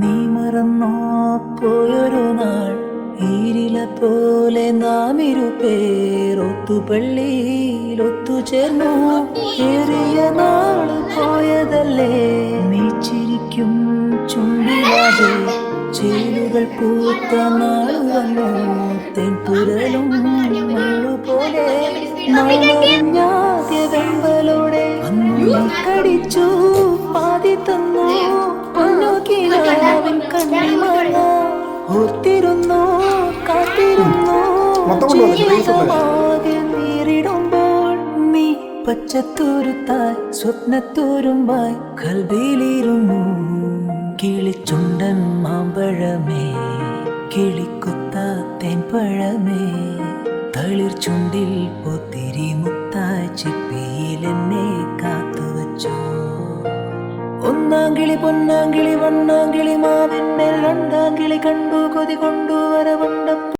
നീ മറന്നോ പോയൊരു നാൾ ഈരില പോലെ നാം ഇരുപേർ ഒത്തുപള്ളിയിൽ ഒത്തുചേർന്നു. ഏറിയ നാള് പോയതല്ലേ, നീ ചിരിക്കും ചുണ്ടിലാതെ ചേലുകൾ പൂത്ത നാള് വന്നു. തെൻപുരലും മുള്ളുപോലെ നാളറിഞ്ഞാദ്യ വെമ്പലോടെ അന്നു കടിച്ചു പാതി തന്നു. പൊന്നുകിനാവിൻ കണ്ണിമഴ ഓർത്തിരുന്നു കാത്തിരുന്നു. ജീവിതമാകെ നേരിടുമ്പോൾ നീ പച്ചത്തൂരുത്തായി സ്വപ്നത്തൂരുമ്പായി കൽവിയിലിരുന്നു. കിളിച്ചുണ്ടൻ മാമ്പഴമേ, കിളിക്കുത്ത തേൻപഴമേ, തളിർ ചുണ്ടിൽ പൊത്തിരി മുത്തായി ചിപ്പിയിൽ എന്നെ കാത്തുവച്ചോ. ഒന്നാങ്കിളി പൊന്നാങ്കിളി വണ്ണാങ്കിളി മാവിന്മേൽ രണ്ടാങ്കിളി കണ്ടു കൊതി കൊണ്ടു വരവുണ്ട